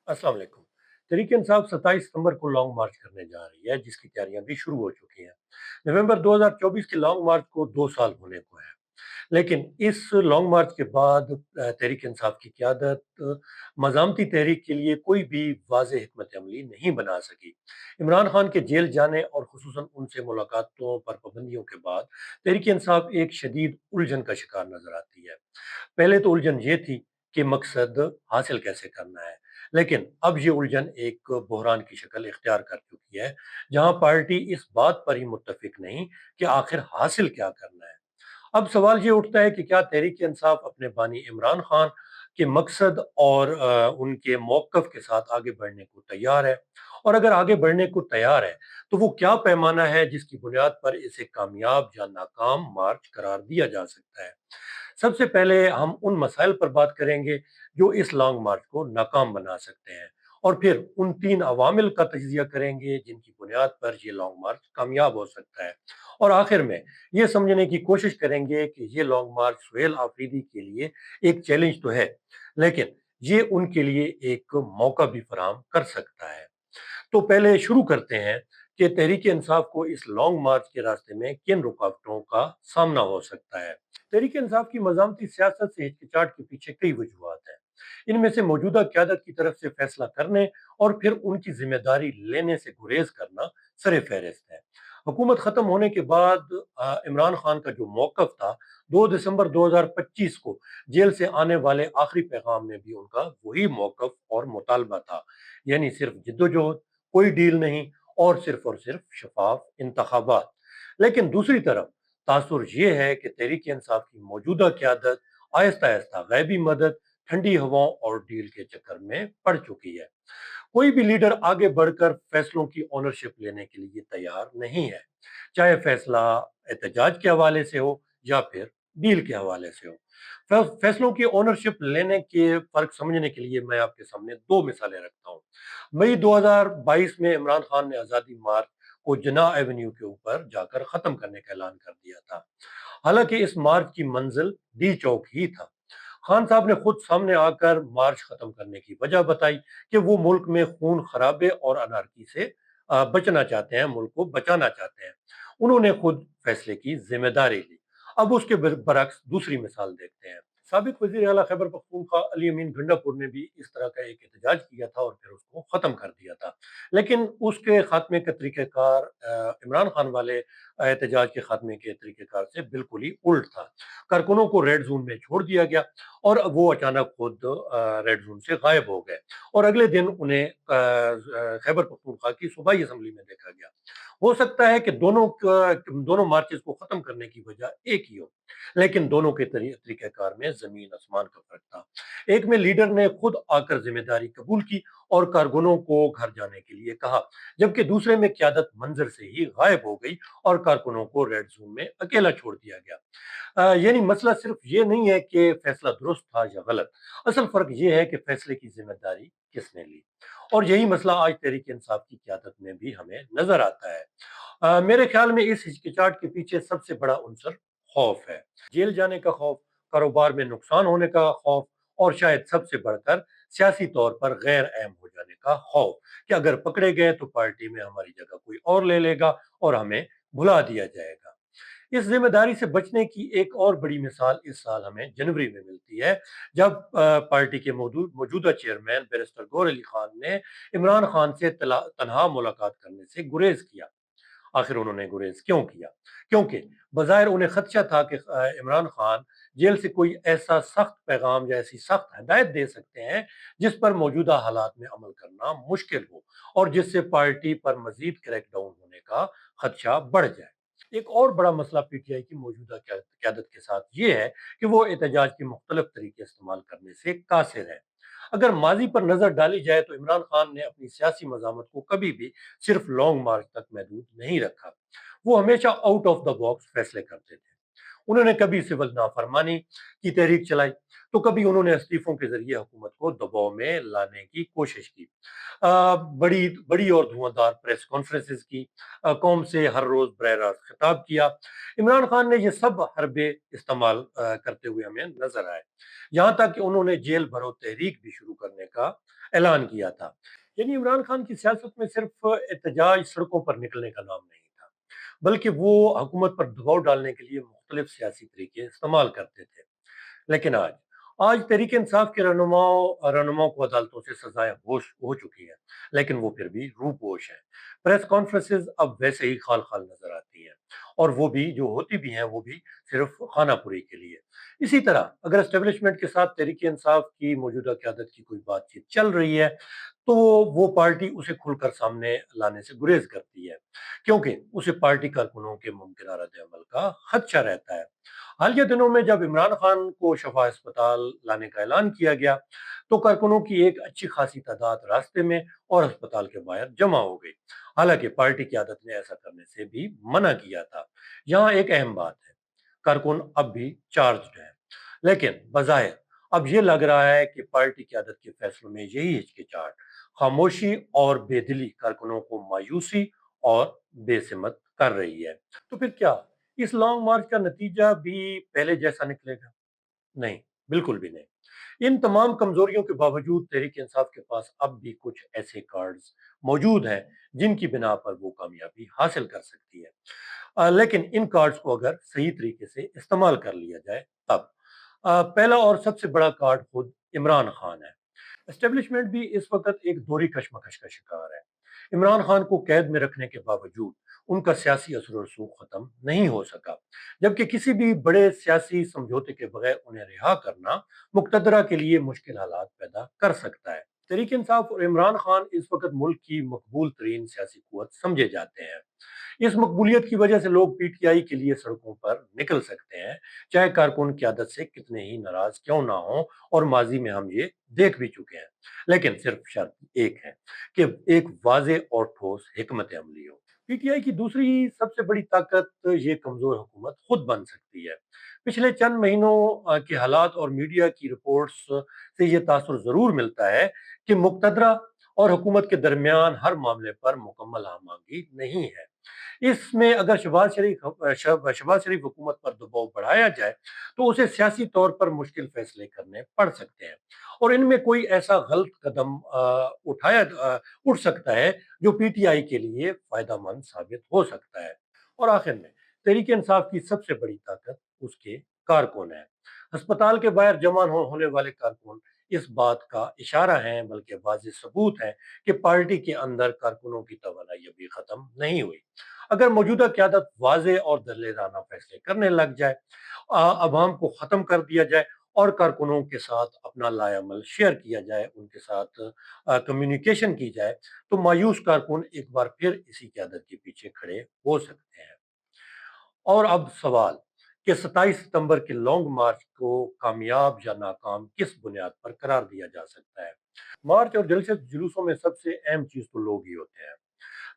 अस्सलाम वालेकुम। तहरीक इंसाफ 27 सितंबर को लॉन्ग मार्च करने जा रही है, जिसकी तैयारियां भी शुरू हो चुकी हैं। नवंबर 2024 के लॉन्ग मार्च को 2 साल होने को है। लेकिन इस लॉन्ग मार्च के बाद तहरीक इंसाफ की क़यादत मज़ामती तहरीक के लिए कोई भी वाज़ेह हिकमत अमली नहीं बना सकी। इमरान खान के जेल जाने और खुसूसन उनसे मुलाकातों पर पाबंदियों के बाद तहरीक इंसाफ एक शदीद उलझन का शिकार नजर आती है। पहले तो उलझन ये थी कि मकसद हासिल कैसे करना है, लेकिन अब ये उलझन एक बहरान की शक्ल इख्तियार कर चुकी है, जहां पार्टी इस बात पर ही मुत्तफिक नहीं कि आखिर हासिल क्या करना है। अब सवाल ये उठता है कि क्या तहरीक इंसाफ अपने बानी इमरान खान के मकसद और उनके मौक़िफ़ के साथ आगे बढ़ने को तैयार है, और अगर आगे बढ़ने को तैयार है तो वो क्या पैमाना है जिसकी बुनियाद पर इसे कामयाब या नाकाम मार्च करार दिया जा सकता है। सबसे पहले हम उन मसाइल पर बात करेंगे जो इस लॉन्ग मार्च को नाकाम बना सकते हैं, और फिर उन 3 अवामिल का तजिया करेंगे जिनकी बुनियाद पर ये लॉन्ग मार्च कामयाब हो सकता है। और आखिर में ये समझने की कोशिश करेंगे कि ये लॉन्ग मार्च सुहेल आफरीदी के लिए एक चैलेंज तो है, लेकिन ये उनके लिए एक मौका भी फराहम कर सकता है। तो पहले शुरू करते हैं कि तहरीक इंसाफ को इस लॉन्ग मार्च के रास्ते में किन रुकावटों का सामना हो सकता है। तहरीक इंसाफ की मज़ामती सियासत से हिचकिचाहट के पीछे कई वजूहात हैं। इनमें से मौजूदा क़यादत की तरफ से फैसला करने और फिर उनकी जिम्मेदारी लेने से गुरेज करना सरे फहरिस्त है। हुकूमत खत्म होने के बाद इमरान खान का जो मौक़िफ़ था, 2 दिसंबर 2025 को जेल से आने वाले आखिरी पैगाम में भी उनका वही मौक़िफ़ और मुतालबा था, यानी सिर्फ जिद्दोजहद, कोई डील नहीं, और सिर्फ शफाफ इंतखाबात। लेकिन दूसरी तरफ तासुर ये है कि तहरीक इंसाफ की मौजूदा क़यादत आहिस्ता आहिस्ता गैबी मदद, ठंडी हवाओं और डील के चक्कर में पड़ चुकी है। कोई भी लीडर आगे बढ़कर फैसलों की ओनरशिप लेने के लिए तैयार नहीं है, चाहे फैसला एहतजाज के हवाले से हो या फिर डील के हवाले से हो। फैसलों की ओनरशिप लेने के फर्क समझने के लिए मैं आपके सामने 2 मिसालें रखता हूँ। मई 2022 में इमरान खान ने आज़ादी मार्च को जिन्ना एवेन्यू के ऊपर जाकर खत्म करने का ऐलान कर दिया था। हालांकि इस मार्च की मंजिल डी चौक ही था। खान साहब ने खुद सामने आकर मार्च खत्म करने की वजह बताई कि वो मुल्क में खून खराबे और अनारकी से बचना चाहते हैं, मुल्क को बचाना चाहते हैं। उन्होंने खुद फैसले की जिम्मेदारी ली। अब उसके बरक्स दूसरी मिसाल देखते हैं। साबिक वजीर आला खैबर पख्तूनख्वा अली अमीन गंडापुर ने भी इस तरह का एक एहतजाज किया था और फिर उसको खत्म कर दिया था। लेकिन उसके खात्मे का तरीक़ेकार इमरान खान वाले एहतजाज के खात्मे के तरीक़ेकार से बिल्कुल ही उल्ट था। कारकुनों को रेड जोन में छोड़ दिया गया और वो अचानक खुद रेड जोन से गायब हो गए, और अगले दिन उन्हें खैबर पख्तूनख्वा की सूबाई असेंबली में देखा गया। हो सकता है कि दोनों मार्चेस को खत्म करने की वजह एक ही हो, लेकिन दोनों के तरीक़ेकार में ज़मीन आसमान का फ़र्क था। एक में लीडर ने खुद आकर ज़िम्मेदारी कबूल की और कारकुनों को घर जाने के लिए कहा, जबकि दूसरे में क़यादत मंज़र से ही गायब हो गई और कारकुनों को रेड ज़ोन में अकेला छोड़ दिया गया। यानी मसला सिर्फ ये नहीं है कि फैसला दुरुस्त था या गलत, असल फर्क ये है कि फैसले की जिम्मेदारी किसने ली। और यही मसला आज तहरीक इंसाफ की क़यादत में भी हमें नजर आता है। मेरे ख्याल में इस हिचकिचाहट के पीछे सबसे बड़ा उनसर खौफ है। जेल जाने का खौफ, कारोबार में नुकसान होने का खौफ, और शायद सबसे बढ़कर सियासी तौर पर गैर अहम हो जाने का खौफ कि अगर पकड़े गए तो पार्टी में हमारी जगह कोई और ले लेगा और हमें भुला दिया जाएगा। इस जिम्मेदारी से बचने की एक और बड़ी मिसाल इस साल हमें जनवरी में मिलती है, जब पार्टी के मौजूदा चेयरमैन बैरिस्टर गौहर अली खान ने इमरान खान से तनहा मुलाकात करने से गुरेज किया। आखिर उन्होंने गुरेज क्यों किया? क्योंकि बज़ाहिर उन्हें खदशा था कि इमरान खान जेल से कोई ऐसा सख्त पैगाम या ऐसी सख्त हदायत दे सकते हैं जिस पर मौजूदा हालात में अमल करना मुश्किल हो, और जिससे पार्टी पर मजीद क्रैकडाउन होने का खदशा बढ़ जाए। एक और बड़ा मसला पीटीआई की मौजूदा क्यादत के साथ ये है कि वो एहतजाज के मुख्तलिफ तरीके इस्तेमाल करने से कासिर है। अगर माजी पर नजर डाली जाए तो इमरान खान ने अपनी सियासी मज़ामत को कभी भी सिर्फ लॉन्ग मार्च तक महदूद नहीं रखा। वो हमेशा आउट ऑफ द बॉक्स फैसले करते थे। उन्होंने कभी सिविल नाफरमानी की तहरीक चलाई, تو कभी उन्होंने इस्तीफों के ज़रिए हुकूमत को दबाव में लाने की कोशिश की। बड़ी बड़ी और धुआंधार प्रेस कॉन्फ्रेंसेस की, कौम से हर रोज़ बरह रास्त खिताब किया। इमरान खान ने ये सब हरबे इस्तेमाल करते हुए हमें नज़र आए। यहाँ तक कि उन्होंने जेल भरो तहरीक भी शुरू करने का ऐलान किया था। यानी इमरान खान की सियासत में सिर्फ एहतजाज, सड़कों पर निकलने का नाम नहीं था, बल्कि वो हुकूमत पर दबाव डालने के लिए मुख्तलिफ सियासी तरीके इस्तेमाल करते थे। लेकिन आज तहरीक इंसाफ के रहनुमाओं को अदालतों से सजाएं हो चुकी हैं, लेकिन वो फिर भी रूपोश हैं। प्रेस कॉन्फ्रेंसेस अब वैसे ही खाल खाल नजर आती हैं, और वो भी जो होती भी हैं वो भी सिर्फ खानापुरी के लिए। इसी तरह अगर एस्टेब्लिशमेंट के साथ तहरीक इंसाफ की मौजूदा क्यादत की कोई बातचीत चल रही है, तो वो पार्टी उसे खुलकर सामने लाने से गुरेज करती है, क्योंकि उसे पार्टी कारकुनों के मुमकिन रद्द-ए-अमल का खदशा रहता है। हालिया दिनों में जब इमरान खान को शफा अस्पताल लाने का ऐलान किया गया, तो कारकुनों की एक अच्छी खासी तादाद रास्ते में और अस्पताल के बाहर जमा हो गई। हालांकि पार्टी की आदत ने ऐसा करने से भी मना किया था। यहाँ एक अहम बात है, कारकुन अब भी चार्ज्ड हैं, लेकिन बज़ाहिर अब ये लग रहा है कि पार्टी की आदत के फैसलों में यही हिचकिचाहट, खामोशी और बेदिली कारकुनों को मायूसी और बेसिमत कर रही है। तो फिर क्या इस लॉन्ग मार्च का नतीजा भी पहले जैसा निकलेगा? नहीं, बिल्कुल भी नहीं। इन तमाम कमजोरियों के बावजूद तहरीक इंसाफ के पास अब भी कुछ ऐसे कार्ड्स मौजूद हैं जिनकी बिना पर वो कामयाबी हासिल कर सकती है। लेकिन इन कार्ड्स को अगर सही तरीके से इस्तेमाल कर लिया जाए तब। पहला और सबसे बड़ा कार्ड खुद इमरान खान है। एस्टेब्लिशमेंट भी इस वक्त एक दोहरी कशमकश का शिकार है। इमरान खान को कैद में रखने के बावजूद उनका सियासी असर रसूख खत्म नहीं हो सका, जबकि किसी भी बड़े सियासी समझौते के बगैर उन्हें रिहा करना मुक्तदरा के लिए मुश्किल हालात पैदा कर सकता है। तहरीक इंसाफ और इमरान खान इस वक्त मुल्क की मकबूल तरीन सियासी कुव्वत समझे जाते हैं। इस मकबूलियत की वजह से लोग पीटीआई के लिए सड़कों पर निकल सकते हैं, चाहे कारकुन की आदत से कितने ही नाराज क्यों ना हो, और माजी में हम ये देख भी चुके हैं। लेकिन सिर्फ शर्त एक है कि एक वाजे और ठोस हिकमत अमली हो। पीटीआई की दूसरी सबसे बड़ी ताकत ये कमजोर हुकूमत खुद बन सकती है। पिछले चंद महीनों के हालात और मीडिया की रिपोर्ट्स से ये तासुर जरूर मिलता है कि मुक्तदरा और हुकूमत के दरमियान हर मामले पर मुकम्मल आमांगी नहीं है। इसमें अगर शहबाज शरीफ हुकूमत पर दबाव बढ़ाया जाए, तो उसे सियासी तौर पर मुश्किल फैसले करने पड़ सकते हैं, और इनमें कोई ऐसा गलत कदम उठ सकता है जो पीटीआई के लिए फायदेमंद साबित हो सकता है। और आखिर में तहरीक इंसाफ की सबसे बड़ी ताकत उसके कारकुन है। अस्पताल के बाहर जमा होने वाले कारकुन इस बात का इशारा हैं, बल्कि वाज़ेह सबूत है कि पार्टी के अंदर कारकुनों की तवानाई अभी खत्म नहीं हुई। अगर मौजूदा क्यादत वाज़ेह और दलेराना फैसले करने लग जाए, अवाम को खत्म कर दिया जाए और कारकुनों के साथ अपना लाएअमल शेयर किया जाए, उनके साथ कम्युनिकेशन की जाए, तो मायूस कारकुन एक बार फिर इसी क्यादत के पीछे खड़े हो सकते हैं। और अब सवाल कि 27 सितंबर के लॉन्ग मार्च को कामयाब या नाकाम किस बुनियाद पर करार दिया जा सकता है? मार्च और जलसे जुलूसों में सबसे अहम चीज तो लोग ही होते हैं,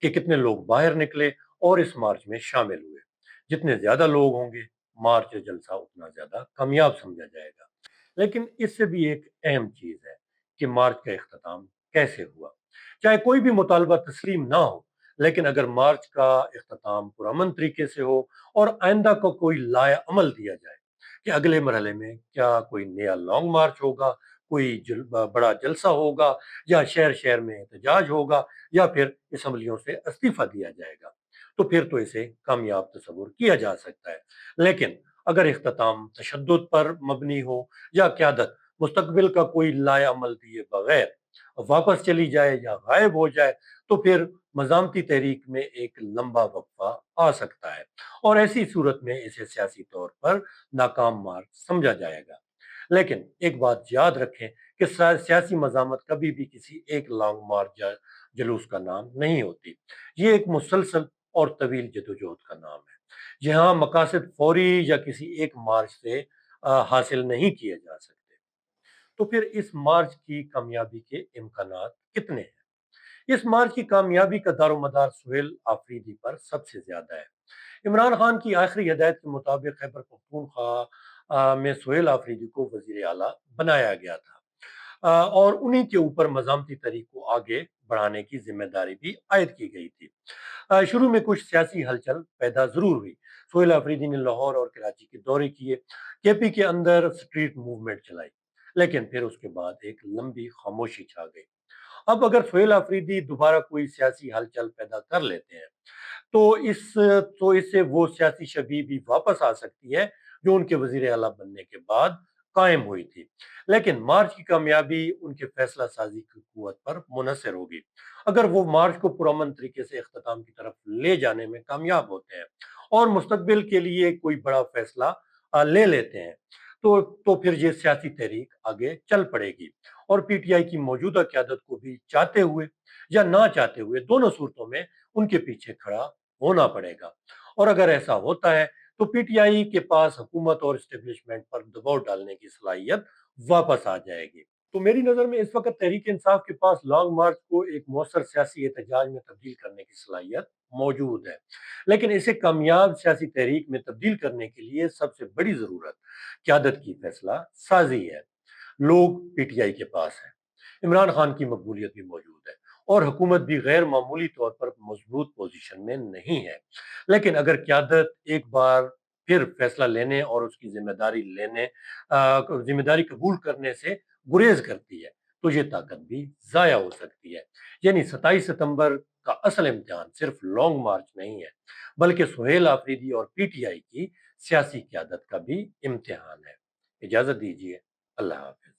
कि कितने लोग बाहर निकले और इस मार्च में शामिल हुए। जितने ज्यादा लोग होंगे, मार्च या जलसा उतना ज्यादा कामयाब समझा जाएगा। लेकिन इससे भी एक अहम चीज है कि मार्च का इख्तिताम कैसे हुआ। चाहे कोई भी मुतालबा तस्लीम ना हो, लेकिन अगर मार्च का इख्तिताम पुरअमन तरीके से हो और आइंदा को कोई लाया अमल दिया जाए कि अगले मरहले में क्या कोई नया लॉन्ग मार्च होगा, कोई बड़ा जलसा होगा, या शहर शहर में एहतजाज होगा, या फिर असम्बलियों से इस्तीफा दिया जाएगा, तो फिर तो इसे कामयाब तस्वुर किया जा सकता है। लेकिन अगर इख्तिताम तशद्दुद पर मबनी हो, या क़यादत मुस्तकबिल का कोई लाए-अमल दिए बगैर वापस चली जाए या गायब हो जाए, तो फिर मज़ामती तहरीक में एक लंबा वक़्फ़ा आ सकता है, और ऐसी सूरत में इसे सियासी तौर पर नाकाम मार्च समझा जाएगा। लेकिन एक बात याद रखें कि सियासी मज़ामत कभी भी किसी एक लॉन्ग मार्च या जुलूस का नाम नहीं होती। ये एक मुसलसल और तवील जदोजहद का नाम है। यहाँ मकासद फौरी या किसी एक मार्च से हासिल नहीं किए जा सकते। तो फिर इस मार्च की कामयाबी के इम्कानात कितने हैं? इस मार्च की कामयाबी का दारोमदार सुहेल आफरीदी पर सबसे ज्यादा है। इमरान खान की आखिरी हिदायत के मुताबिक खैबर पख्तूनख्वा में सोहेल आफरीदी को वजीर आला बनाया गया था। और उन्हीं के ऊपर मज़ामती तहरीक को आगे बढ़ाने की जिम्मेदारी भी आयद की गई थी। शुरू में कुछ सियासी हलचल पैदा जरूर हुई। सोहेल आफरीदी ने लाहौर और कराची के दौरे किए, केपी के अंदर स्ट्रीट मूवमेंट चलाई, लेकिन फिर उसके बाद एक लंबी खामोशी छा गई। अब अगर सोहेल आफरीदी दोबारा कोई सियासी हलचल पैदा कर लेते हैं, तो इससे वो सियासी शबीह भी वापस आ सकती है जो उनके वजीर आला बनने के बाद कायम हुई थी। लेकिन मार्च की कामयाबी उनके फैसला साजी की कुव्वत पर मुनहसर होगी। अगर वो मार्च को पुरअमन तरीके से इख्तिताम की तरफ ले जाने में कामयाब होते हैं और मुस्तकबिल के लिए कोई बड़ा फैसला ले लेते हैं, तो फिर ये सियासी तहरीक आगे चल पड़ेगी और पीटीआई की मौजूदा क्यादत को भी चाहते हुए या ना चाहते हुए दोनों सूरतों में उनके पीछे खड़ा होना पड़ेगा। और अगर ऐसा होता है तो पीटीआई के पास हुकूमत और इस्टेब्लिशमेंट पर दबाव डालने की सलाहियत वापस आ जाएगी। तो मेरी नजर में इस वक्त तहरीक इंसाफ के पास लॉन्ग मार्च को एक मौसर सियासी एहतजाज में तब्दील करने की सलाहियत मौजूद है, लेकिन इसे कामयाब सियासी तहरीक में तब्दील करने के लिए सबसे बड़ी जरूरत क्यादत की फैसला साजी है। लोग पीटीआई के पास हैं, इमरान खान की मकबूलियत भी मौजूद है और हुकूमत भी गैर मामूली तौर पर मजबूत पोजीशन में नहीं है। लेकिन अगर क्यादत एक बार फिर फैसला लेने और उसकी जिम्मेदारी कबूल करने से गुरेज करती है, तो ये ताकत भी जाया हो सकती है। यानी 27 सितंबर का असल इम्तिहान सिर्फ लॉन्ग मार्च नहीं है, बल्कि सुहेल आफरीदी और पीटीआई की सियासी क्यादत का भी इम्तिहान है। इजाजत दीजिए। अल्लाह हाफिज।